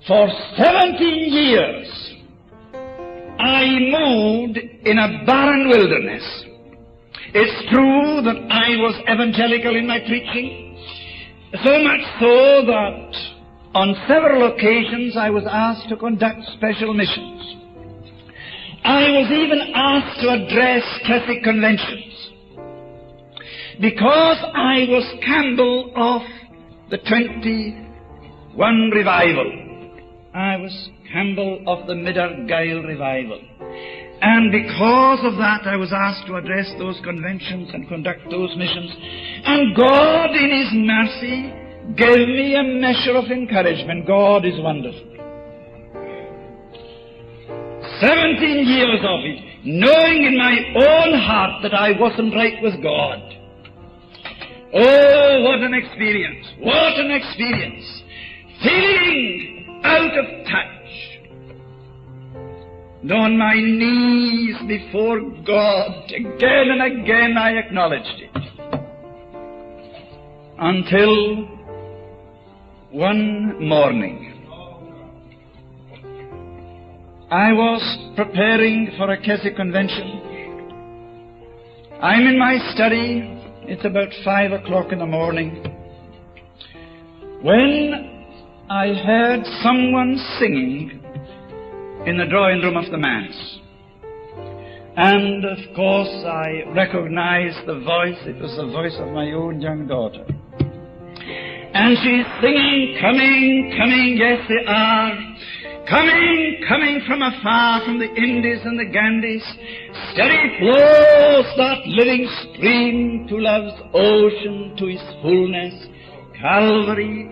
For 17 years, I moved in a barren wilderness. It's true that I was evangelical in my preaching, so much so that on several occasions I was asked to conduct special missions. I was even asked to address Catholic conventions. Because I was Campbell of the 21 revival. I was Campbell of the Mid-Argyll revival. And because of that, I was asked to address those conventions and conduct those missions. And God, in His mercy, gave me a measure of encouragement. God is wonderful. 17 years of it, knowing in my own heart that I wasn't right with God. Oh, what an experience! What an experience! Feeling out of touch. And on my knees before God, again and again I acknowledged it. Until one morning, I was preparing for a Catholic convention. I'm in my study. It's about 5 o'clock in the morning, when I heard someone singing in the drawing room of the manse. And of course I recognized the voice. It was the voice of my own young daughter. And she's singing, coming, coming, yes they are. Coming, coming from afar, from the Indies and the Ganges, steady flows that living stream to love's ocean, to its fullness. Calvary,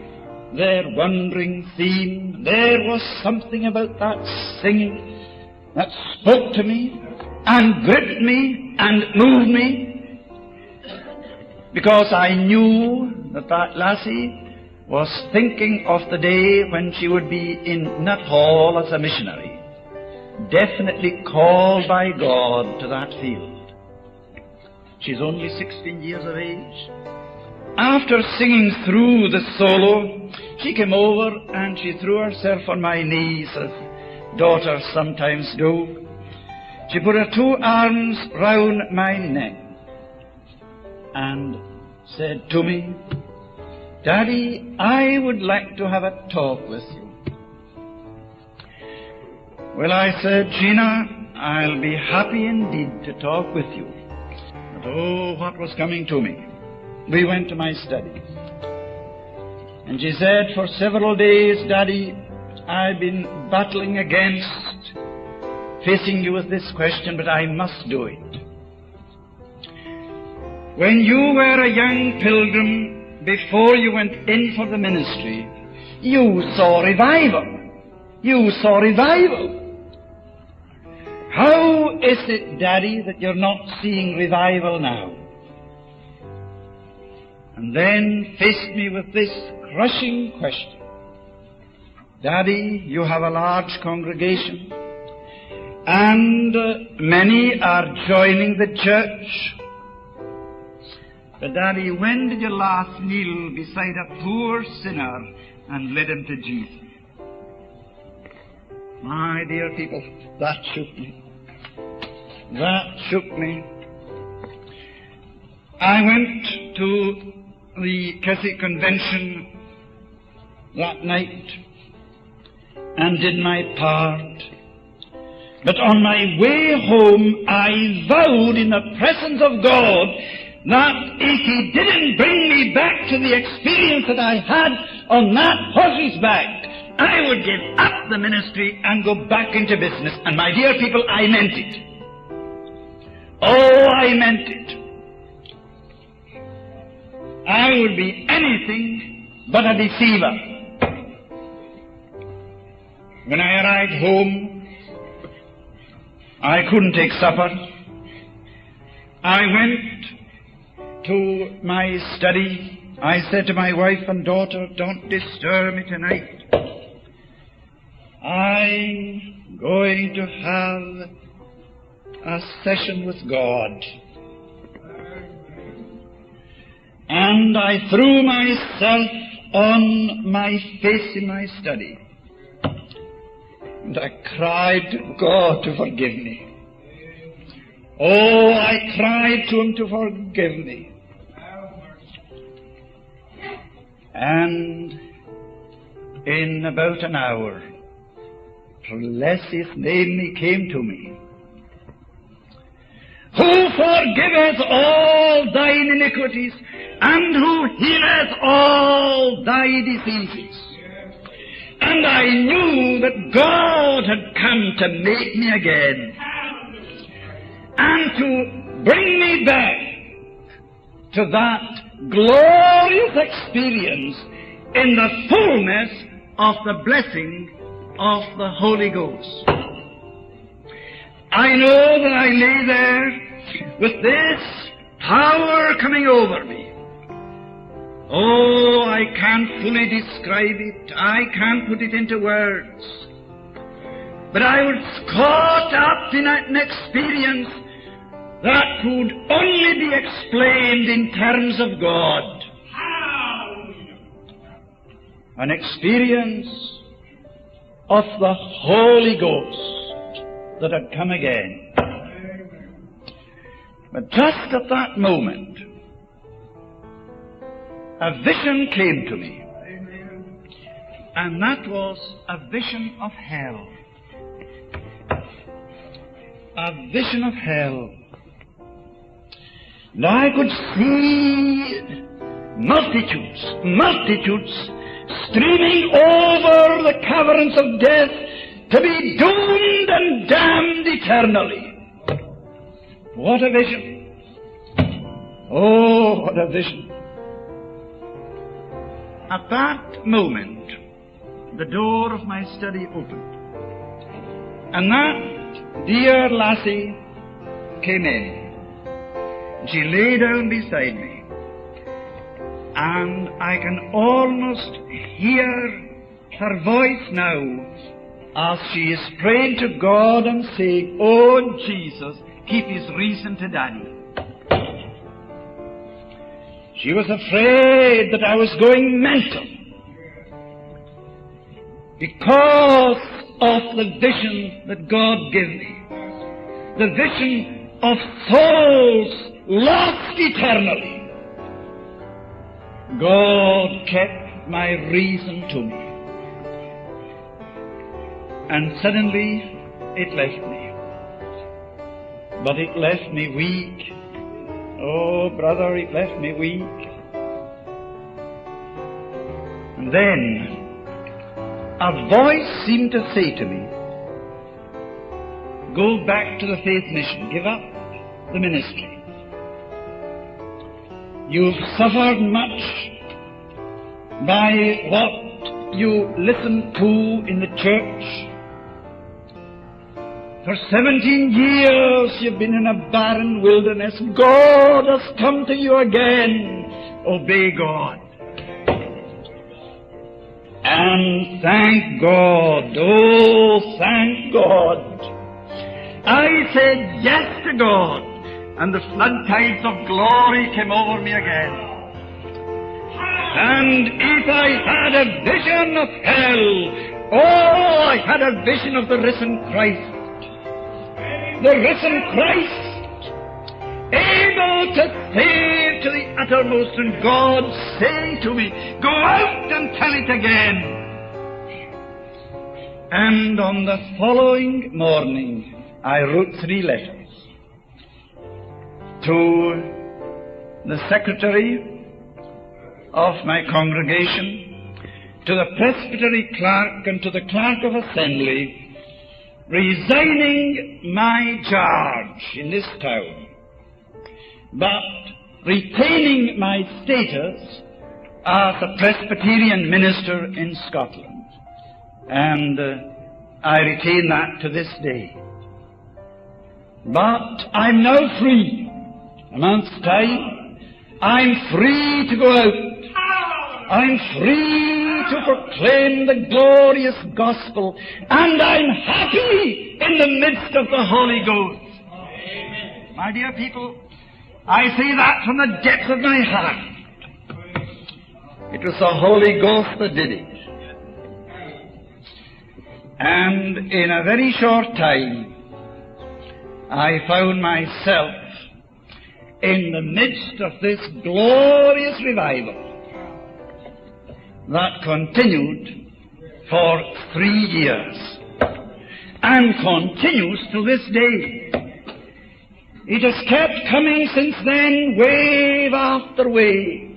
their wandering theme. There was something about that singing that spoke to me and gripped me and moved me, because I knew that that lassie was thinking of the day when she would be in Nut Hall as a missionary, definitely called by God to that field. She's only 16 years of age. After singing through the solo, she came over and she threw herself on my knees, as daughters sometimes do. She put her 2 arms round my neck and said to me, "Daddy, I would like to have a talk with you." Well, I said, "Gina, I'll be happy indeed to talk with you." But oh, what was coming to me. We went to my study. And she said, "For several days, Daddy, I've been battling against facing you with this question, but I must do it. When you were a young pilgrim, before you went in for the ministry, you saw revival. You saw revival. How is it, Daddy, that you're not seeing revival now?" And then faced me with this crushing question. "Daddy, you have a large congregation, and many are joining the church. But Daddy, when did you last kneel beside a poor sinner and led him to Jesus?" My dear people, that shook me. That shook me. I went to the Catholic convention that night and did my part. But on my way home, I vowed in the presence of God that if He didn't bring me back to the experience that I had on that horse's back, I would give up the ministry and go back into business. And my dear people, I meant it. Oh, I meant it. I would be anything but a deceiver. When I arrived home, I couldn't take supper. I went to my study. I said to my wife and daughter, "Don't disturb me tonight. I'm going to have a session with God." And I threw myself on my face in my study. and I cried to God to forgive me. Oh, I cried to Him to forgive me. And in about an hour, bless His name, He came to me. Who forgiveth all thine iniquities, and who healeth all thy diseases. And I knew that God had come to make me again, and to bring me back to that glorious experience in the fullness of the blessing of the Holy Ghost. I know that I lay there with this power coming over me. Oh, I can't fully describe it. I can't put it into words. But I was caught up in an experience that could only be explained in terms of God. An experience of the Holy Ghost that had come again. But just at that moment, a vision came to me. And that was a vision of hell. A vision of hell. And I could see multitudes streaming over the caverns of death to be doomed and damned eternally. What a vision! Oh, what a vision! At that moment, the door of my study opened, and that dear lassie came in. She lay down beside me, and I can almost hear her voice now as she is praying to God and saying, "Oh, Jesus, keep His reason to Daddy." She was afraid that I was going mental because of the vision that God gave me. The vision of souls lost eternally. God kept my reason to me. And suddenly it left me. But it left me weak. Oh, brother, it left me weak. And then a voice seemed to say to me, "Go back to the faith mission. Give up the ministry. You've suffered much by what you listened to in the church. For 17 years you've been in a barren wilderness. God has come to you again. Obey God." And thank God, oh, thank God. I said yes to God, and the flood tides of glory came over me again. And if I had a vision of hell, oh, I had a vision of the risen Christ. The risen Christ, able to save to the uttermost, and God saying to me, "Go out and tell it again." And on the following morning, I wrote 3 letters to the secretary of my congregation, to the presbytery clerk, and to the clerk of assembly, resigning my charge in this town, but retaining my status as a Presbyterian minister in Scotland. And I retain that to this day. But I'm now free. A month's time, I'm free to go out. I'm free to proclaim the glorious gospel, and I'm happy in the midst of the Holy Ghost. My dear people, I say that from the depth of my heart. It was the Holy Ghost that did it. And in a very short time, I found myself in the midst of this glorious revival that continued for 3 years and continues to this day. It has kept coming since then, wave after wave.